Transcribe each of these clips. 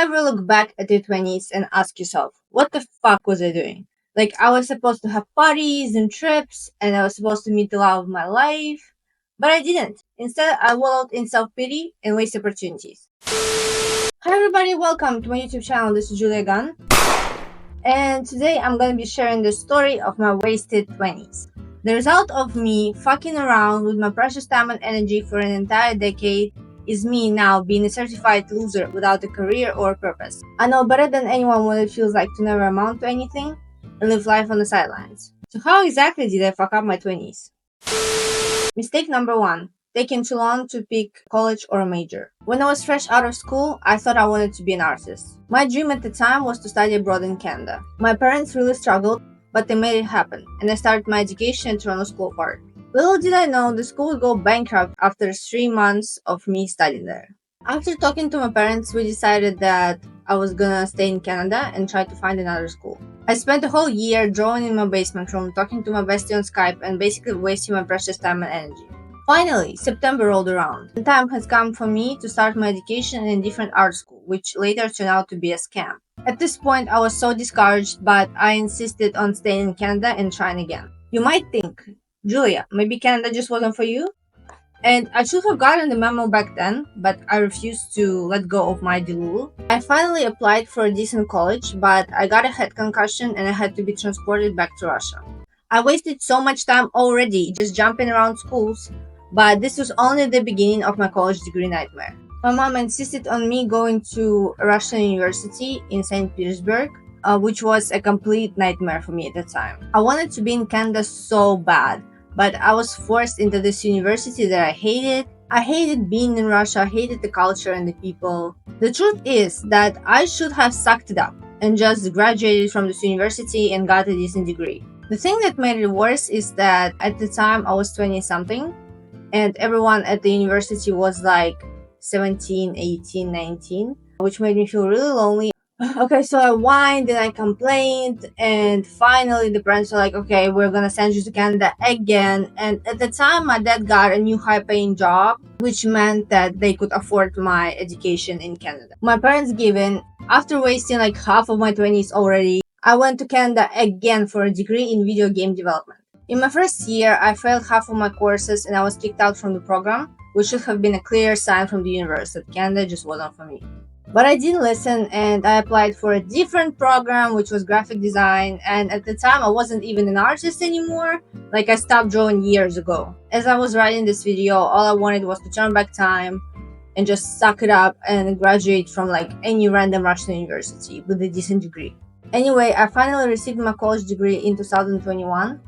ever look back at your 20s and ask yourself, what the fuck was I doing? Like, I was supposed to have parties and trips, and I was supposed to meet the love of my life, but I didn't. Instead, I wallowed in self pity and wasted opportunities. Hi, everybody, welcome to my YouTube channel. This is Julia Gunn, and today I'm gonna be sharing the story of my wasted 20s. The result of me fucking around with my precious time and energy for an entire decade is me now being a certified loser without a career or purpose. I know better than anyone what it feels like to never amount to anything and live life on the sidelines. So how exactly did I fuck up my 20s? Mistake number 1. Taking too long to pick college or a major. When I was fresh out of school, I thought I wanted to be an artist. My dream at the time was to study abroad in Canada. My parents really struggled, but they made it happen, and I started my education at Toronto School of Art. Little did I know the school would go bankrupt after 3 months of me studying there. After talking to my parents, we decided that I was gonna stay in Canada and try to find another school. I spent a whole year drawing in my basement room, talking to my bestie on Skype, and basically wasting my precious time and energy. Finally, September rolled around, and time has come for me to start my education in a different art school, which later turned out to be a scam. At this point, I was so discouraged, but I insisted on staying in Canada and trying again. You might think, Julia, maybe Canada just wasn't for you? And I should have gotten the memo back then, but I refused to let go of my delulu. I finally applied for a decent college, but I got a head concussion and I had to be transported back to Russia. I wasted so much time already just jumping around schools, but this was only the beginning of my college degree nightmare. My mom insisted on me going to a Russian university in St. Petersburg, which was a complete nightmare for me at the time. I wanted to be in Canada so bad, but I was forced into this university that I hated. I hated being in Russia, I hated the culture and the people. The truth is that I should have sucked it up and just graduated from this university and got a decent degree. The thing that made it worse is that at the time I was 20-something, and everyone at the university was like 17, 18, 19, which made me feel really lonely. Okay, so I whined and I complained, and finally the parents were like, okay, we're gonna send you to Canada again. And at the time, my dad got a new high-paying job, which meant that they could afford my education in Canada. My parents gave in. After wasting like half of my 20s already, I went to Canada again for a degree in video game development. In my first year, I failed half of my courses and I was kicked out from the program, which should have been a clear sign from the universe that Canada just wasn't for me. But I didn't listen and I applied for a different program, which was graphic design, and at the time I wasn't even an artist anymore. Like, I stopped drawing years ago. As I was writing this video, all I wanted was to turn back time and just suck it up and graduate from like any random Russian university with a decent degree. Anyway, I finally received my college degree in 2021.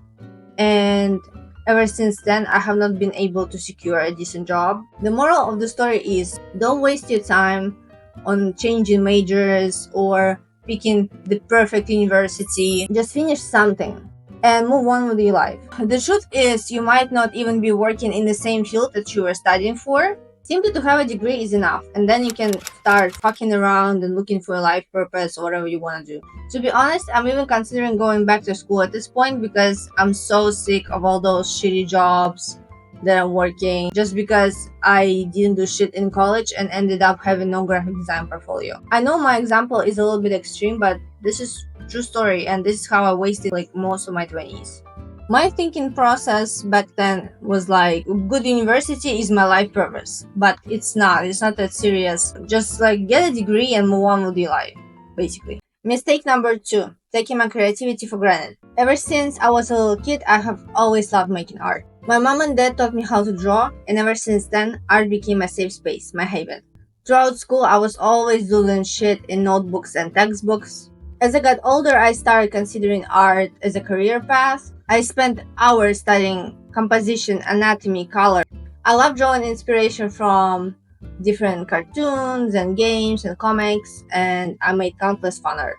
And ever since then, I have not been able to secure a decent job. The moral of the story is, don't waste your time on changing majors or picking the perfect university. Just finish something and move on with your life. The truth is, you might not even be working in the same field that you were studying for. Simply to have a degree is enough, and then you can start fucking around and looking for a life purpose or whatever you want to do. To be honest, I'm even considering going back to school at this point because I'm so sick of all those shitty jobs that I'm working just because I didn't do shit in college and ended up having no graphic design portfolio. I know my example is a little bit extreme, but this is true story, and this is how I wasted like most of my 20s. My thinking process back then was like, good university is my life purpose, but it's not that serious. Just like get a degree and move on with your life, basically. Mistake number 2, taking my creativity for granted. Ever since I was a little kid, I have always loved making art. My mom and dad taught me how to draw, and ever since then, art became my safe space, my haven. Throughout school, I was always doodling shit in notebooks and textbooks. As I got older, I started considering art as a career path. I spent hours studying composition, anatomy, color. I love drawing inspiration from different cartoons and games and comics, and I made countless fan art.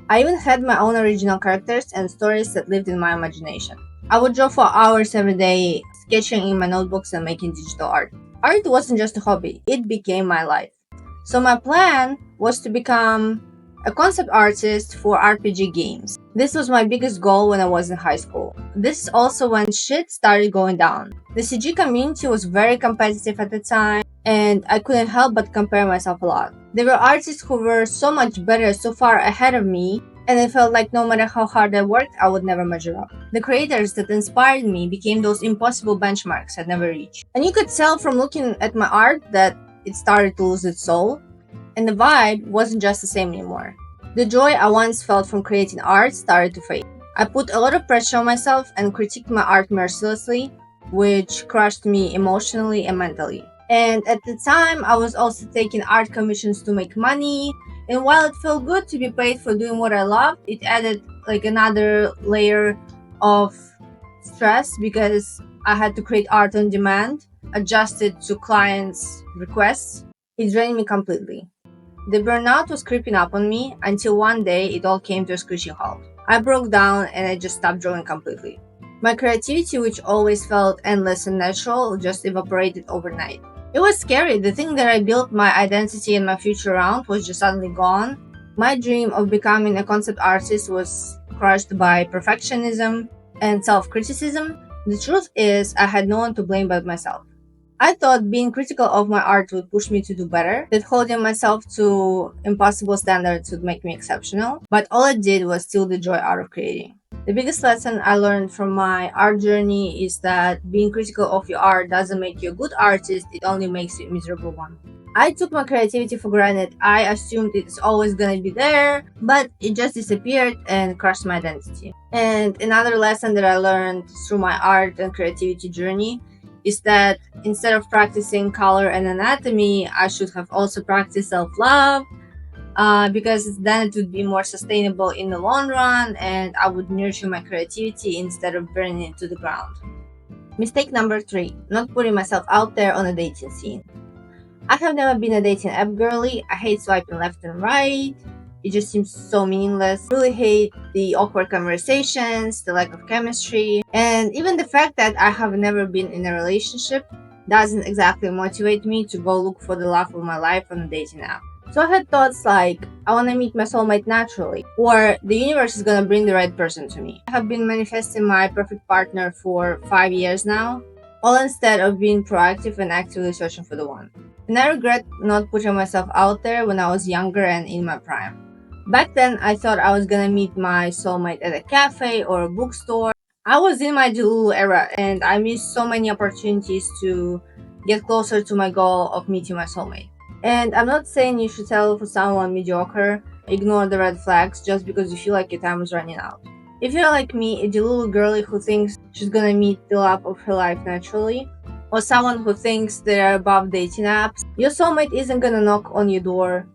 I even had my own original characters and stories that lived in my imagination. I would draw for hours every day, sketching in my notebooks and making digital art. Art wasn't just a hobby, it became my life. So my plan was to become a concept artist for RPG games. This was my biggest goal when I was in high school. This is also when shit started going down. The CG community was very competitive at the time, and I couldn't help but compare myself a lot. There were artists who were so much better, so far ahead of me, and I felt like no matter how hard I worked, I would never measure up. The creators that inspired me became those impossible benchmarks I'd never reached. And you could tell from looking at my art that it started to lose its soul, and the vibe wasn't just the same anymore. The joy I once felt from creating art started to fade. I put a lot of pressure on myself and critiqued my art mercilessly, which crushed me emotionally and mentally. And at the time, I was also taking art commissions to make money. And while it felt good to be paid for doing what I loved, it added like another layer of stress because I had to create art on demand, adjusted to clients' requests. It drained me completely. The burnout was creeping up on me until one day it all came to a screeching halt. I broke down and I just stopped drawing completely. My creativity, which always felt endless and natural, just evaporated overnight. It was scary. The thing that I built my identity and my future around was just suddenly gone. My dream of becoming a concept artist was crushed by perfectionism and self-criticism. The truth is, I had no one to blame but myself. I thought being critical of my art would push me to do better, that holding myself to impossible standards would make me exceptional, but all it did was steal the joy out of creating. The biggest lesson I learned from my art journey is that being critical of your art doesn't make you a good artist, it only makes you a miserable one. I took my creativity for granted. I assumed it's always gonna be there, but it just disappeared and crushed my identity. And another lesson that I learned through my art and creativity journey is that instead of practicing color and anatomy, I should have also practiced self-love, because then it would be more sustainable in the long run and I would nurture my creativity instead of burning it to the ground. Mistake number 3, not putting myself out there on a dating scene. I have never been a dating app girly. I hate swiping left and right. It just seems so meaningless. I really hate the awkward conversations, the lack of chemistry, and even the fact that I have never been in a relationship doesn't exactly motivate me to go look for the love of my life on a dating app. So I had thoughts like, I want to meet my soulmate naturally, or the universe is gonna bring the right person to me. I have been manifesting my perfect partner for 5 years now, all instead of being proactive and actively searching for the one. And I regret not putting myself out there when I was younger and in my prime. Back then, I thought I was gonna meet my soulmate at a cafe or a bookstore. I was in my Delulu era and I missed so many opportunities to get closer to my goal of meeting my soulmate. And I'm not saying you should settle for someone mediocre, ignore the red flags just because you feel like your time is running out. If you're like me, a Delulu girlie who thinks she's gonna meet the love of her life naturally, or someone who thinks they're above dating apps, your soulmate isn't gonna knock on your door.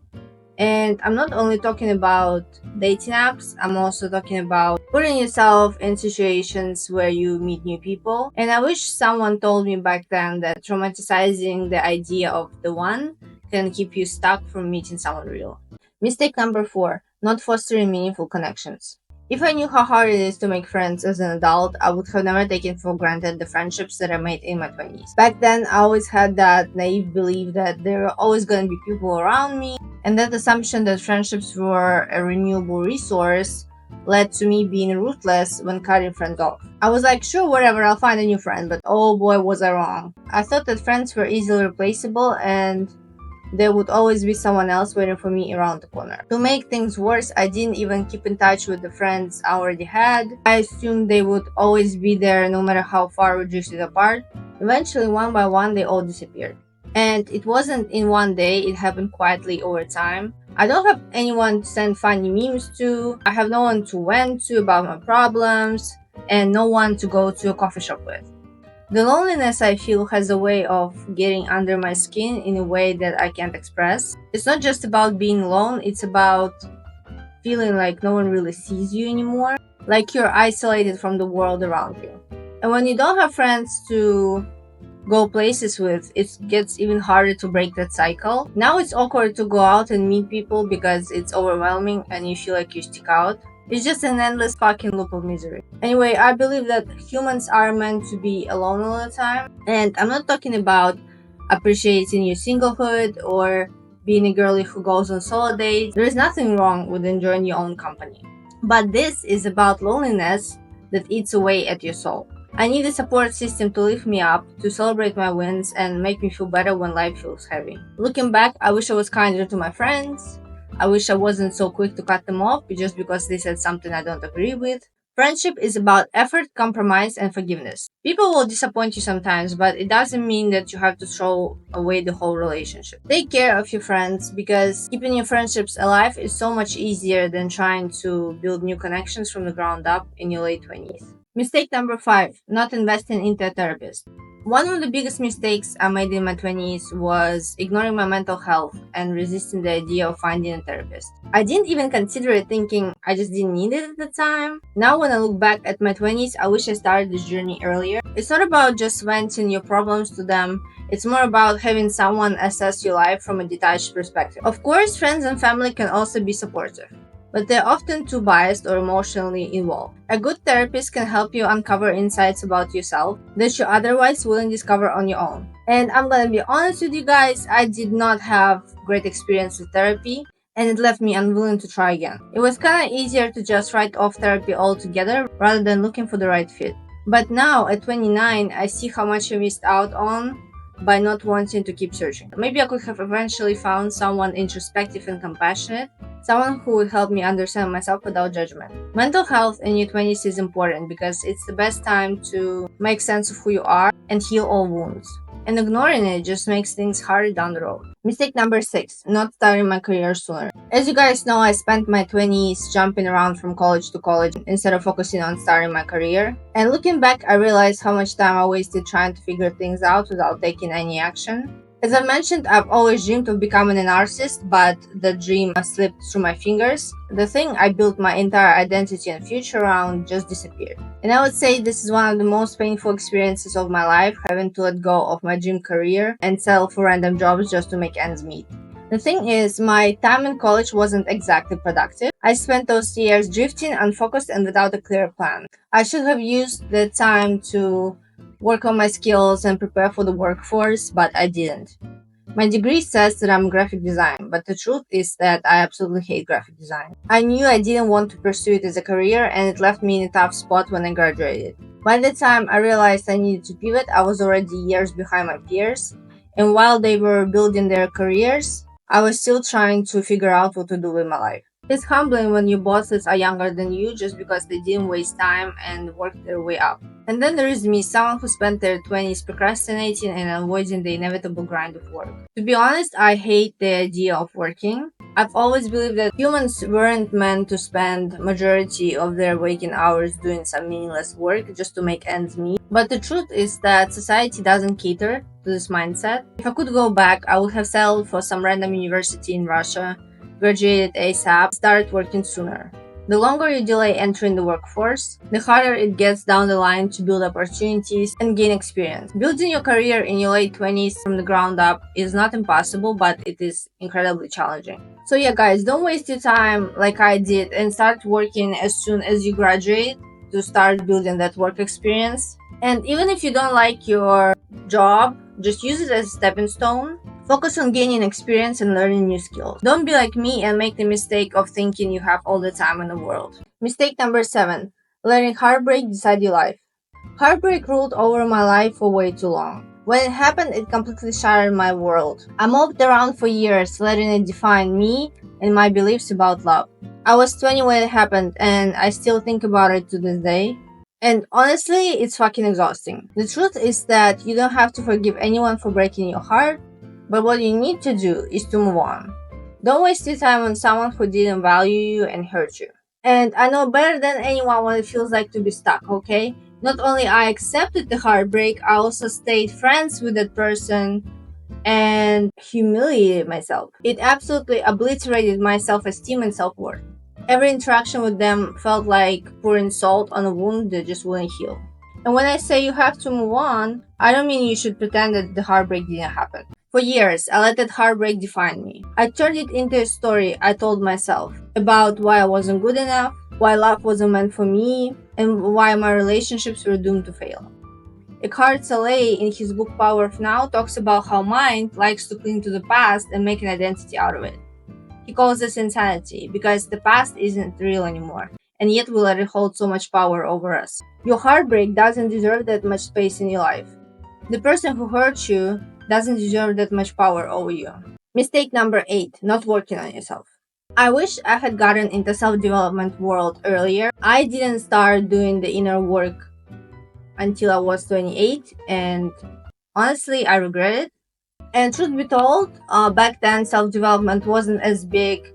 And I'm not only talking about dating apps, I'm also talking about putting yourself in situations where you meet new people. And I wish someone told me back then that romanticizing the idea of the one can keep you stuck from meeting someone real. Mistake number 4, not fostering meaningful connections. If I knew how hard it is to make friends as an adult, I would have never taken for granted the friendships that I made in my 20s. Back then, I always had that naive belief that there were always going to be people around me, and that assumption that friendships were a renewable resource led to me being ruthless when cutting friends off. I was like, sure, whatever, I'll find a new friend, but oh boy, was I wrong. I thought that friends were easily replaceable and there would always be someone else waiting for me around the corner. To make things worse, I didn't even keep in touch with the friends I already had. I assumed they would always be there no matter how far we drifted apart. Eventually, one by one, they all disappeared. And it wasn't in one day, it happened quietly over time. I don't have anyone to send funny memes to, I have no one to vent to about my problems, and no one to go to a coffee shop with. The loneliness I feel has a way of getting under my skin in a way that I can't express. It's not just about being alone, it's about feeling like no one really sees you anymore, like you're isolated from the world around you. And when you don't have friends to go places with, it gets even harder to break that cycle. Now it's awkward to go out and meet people because it's overwhelming and you feel like you stick out. It's just an endless fucking loop of misery. Anyway, I believe that humans are meant to be alone all the time. And I'm not talking about appreciating your singlehood or being a girlie who goes on solo dates. There is nothing wrong with enjoying your own company. But this is about loneliness that eats away at your soul. I need a support system to lift me up, to celebrate my wins, and make me feel better when life feels heavy. Looking back, I wish I was kinder to my friends. I wish I wasn't so quick to cut them off just because they said something I don't agree with. Friendship is about effort, compromise, and forgiveness. People will disappoint you sometimes, but it doesn't mean that you have to throw away the whole relationship. Take care of your friends because keeping your friendships alive is so much easier than trying to build new connections from the ground up in your late 20s. Mistake number 5, not investing into a therapist. One of the biggest mistakes I made in my 20s was ignoring my mental health and resisting the idea of finding a therapist. I didn't even consider it, thinking I just didn't need it at the time. Now, when I look back at my 20s, I wish I started this journey earlier. It's not about just venting your problems to them, it's more about having someone assess your life from a detached perspective. Of course, friends and family can also be supportive, but they're often too biased or emotionally involved. A good therapist can help you uncover insights about yourself that you otherwise wouldn't discover on your own. And I'm gonna be honest with you guys, I did not have great experience with therapy, and it left me unwilling to try again. It was kinda easier to just write off therapy altogether rather than looking for the right fit. But now, at 29, I see how much I missed out on by not wanting to keep searching. Maybe I could have eventually found someone introspective and compassionate, someone who would help me understand myself without judgment. Mental health in your 20s is important because it's the best time to make sense of who you are and heal all wounds. And ignoring it just makes things harder down the road. Mistake number 6, not starting my career sooner. As you guys know, I spent my 20s jumping around from college to college instead of focusing on starting my career. And looking back, I realized how much time I wasted trying to figure things out without taking any action. As I mentioned, I've always dreamed of becoming an artist, but the dream slipped through my fingers. The thing I built my entire identity and future around just disappeared. And I would say this is one of the most painful experiences of my life, having to let go of my dream career and settle for random jobs just to make ends meet. The thing is, my time in college wasn't exactly productive. I spent those years drifting, unfocused, and without a clear plan. I should have used the time to work on my skills and prepare for the workforce, but I didn't. My degree says that I'm graphic design, but the truth is that I absolutely hate graphic design. I knew I didn't want to pursue it as a career, and it left me in a tough spot when I graduated. By the time I realized I needed to pivot, I was already years behind my peers, and while they were building their careers, I was still trying to figure out what to do with my life. It's humbling when your bosses are younger than you just because they didn't waste time and worked their way up. And then there is me, someone who spent their 20s procrastinating and avoiding the inevitable grind of work. To be honest, I hate the idea of working. I've always believed that humans weren't meant to spend majority of their waking hours doing some meaningless work just to make ends meet. But the truth is that society doesn't cater to this mindset. If I could go back, I would have settled for some random university in Russia, graduated ASAP, started working sooner. The longer you delay entering the workforce, the harder it gets down the line to build opportunities and gain experience. Building your career in your late 20s from the ground up is not impossible, but it is incredibly challenging. So yeah guys, don't waste your time like I did and start working as soon as you graduate to start building that work experience. And even if you don't like your job, just use it as a stepping stone. Focus on gaining experience and learning new skills. Don't be like me and make the mistake of thinking you have all the time in the world. Mistake number 7, letting heartbreak decide your life. Heartbreak ruled over my life for way too long. When it happened, it completely shattered my world. I moped around for years, letting it define me and my beliefs about love. I was 20 when it happened, and I still think about it to this day. And honestly, it's fucking exhausting. The truth is that you don't have to forgive anyone for breaking your heart, but what you need to do is to move on. Don't waste your time on someone who didn't value you and hurt you. And I know better than anyone what it feels like to be stuck, okay? Not only I accepted the heartbreak, I also stayed friends with that person and humiliated myself. It absolutely obliterated my self-esteem and self-worth. Every interaction with them felt like pouring salt on a wound that just wouldn't heal. And when I say you have to move on, I don't mean you should pretend that the heartbreak didn't happen. For years, I let that heartbreak define me. I turned it into a story I told myself about why I wasn't good enough, why love wasn't meant for me, and why my relationships were doomed to fail. Eckhart Tolle, in his book Power of Now, talks about how mind likes to cling to the past and make an identity out of it. He calls this insanity because the past isn't real anymore, and yet we let it hold so much power over us. Your heartbreak doesn't deserve that much space in your life. The person who hurt you doesn't deserve that much power over you. Mistake number 8, not working on yourself. I wish I had gotten into self-development world earlier. I didn't start doing the inner work until I was 28, and honestly, I regret it. And truth be told, back then self-development wasn't as big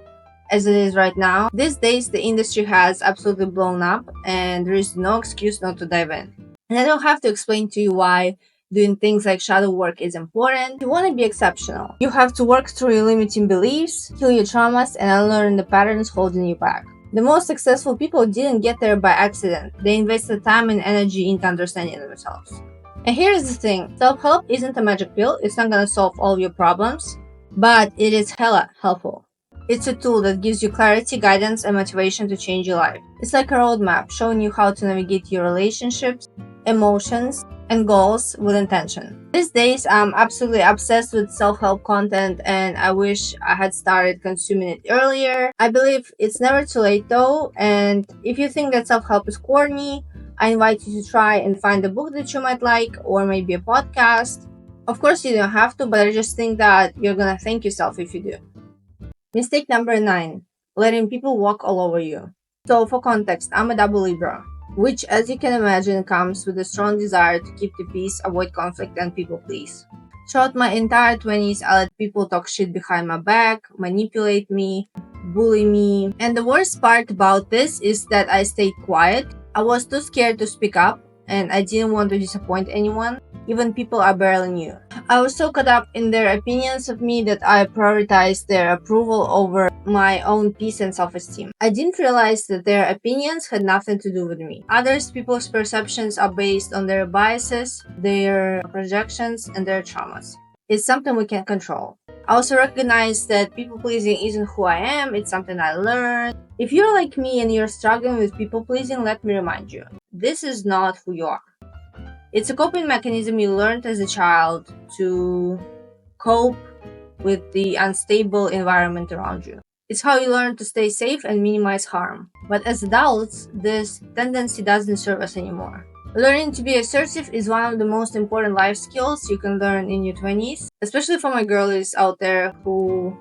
as it is right now. These days, the industry has absolutely blown up, and there is no excuse not to dive in. And I don't have to explain to you why doing things like shadow work is important. If you want to be exceptional, you have to work through your limiting beliefs, heal your traumas, and unlearn the patterns holding you back. The most successful people didn't get there by accident. They invested time and energy into understanding themselves. And here's the thing, self-help isn't a magic pill, it's not gonna solve all your problems, but it is hella helpful. It's a tool that gives you clarity, guidance, and motivation to change your life. It's like a roadmap showing you how to navigate your relationships, emotions, and goals with intention. These days, I'm absolutely obsessed with self-help content, and I wish I had started consuming it earlier. I believe it's never too late though, and if you think that self-help is corny, I invite you to try and find a book that you might like, or maybe a podcast. Of course, you don't have to, but I just think that you're gonna thank yourself if you do. Mistake number 9, letting people walk all over you. So for context, I'm a double Libra, which as you can imagine comes with a strong desire to keep the peace, avoid conflict, and people please. Throughout my entire 20s, I let people talk shit behind my back, manipulate me, bully me. And the worst part about this is that I stayed quiet. I was too scared to speak up, and I didn't want to disappoint anyone, even people I barely knew. I was so caught up in their opinions of me that I prioritized their approval over my own peace and self-esteem. I didn't realize that their opinions had nothing to do with me. Others people's perceptions are based on their biases, their projections, and their traumas. It's something we can't control. I also recognize that people-pleasing isn't who I am, it's something I learned. If you're like me and you're struggling with people-pleasing, let me remind you, this is not who you are. It's a coping mechanism you learned as a child to cope with the unstable environment around you. It's how you learn to stay safe and minimize harm. But as adults, this tendency doesn't serve us anymore. Learning to be assertive is one of the most important life skills you can learn in your 20s, especially for my girlies out there who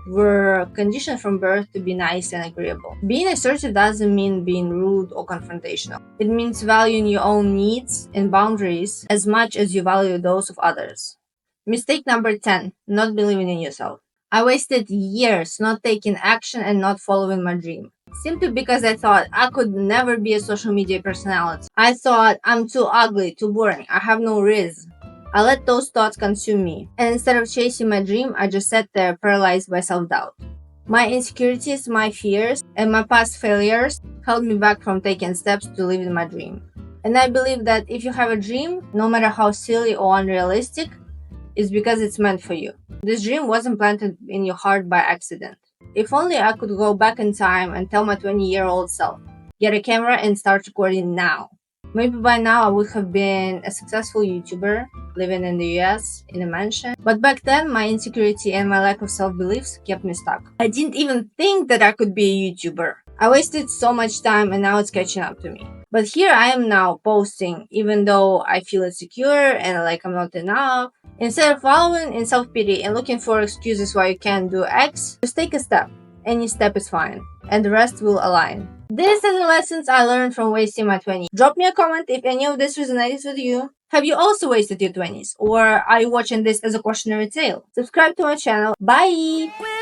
were conditioned from birth to be nice and agreeable. Being assertive doesn't mean being rude or confrontational. It means valuing your own needs and boundaries as much as you value those of others. Mistake number 10, not believing in yourself. I wasted years not taking action and not following my dream, simply because I thought I could never be a social media personality. I thought I'm too ugly, too boring, I have no riz. I let those thoughts consume me, and instead of chasing my dream, I just sat there paralyzed by self-doubt. My insecurities, my fears, and my past failures held me back from taking steps to live in my dream. And I believe that if you have a dream, no matter how silly or unrealistic, it's because it's meant for you. This dream wasn't planted in your heart by accident. If only I could go back in time and tell my 20-year-old self, get a camera and start recording now. Maybe by now I would have been a successful YouTuber, living in the US, in a mansion. But back then, my insecurity and my lack of self-beliefs kept me stuck. I didn't even think that I could be a YouTuber. I wasted so much time and now it's catching up to me. But here I am now posting, even though I feel insecure and like I'm not enough. Instead of following in self-pity and looking for excuses why you can't do X, just take a step. Any step is fine, and the rest will align. These are the lessons I learned from wasting my 20s. Drop me a comment if any of this resonates with you. Have you also wasted your 20s? Or are you watching this as a cautionary tale? Subscribe to my channel. Bye!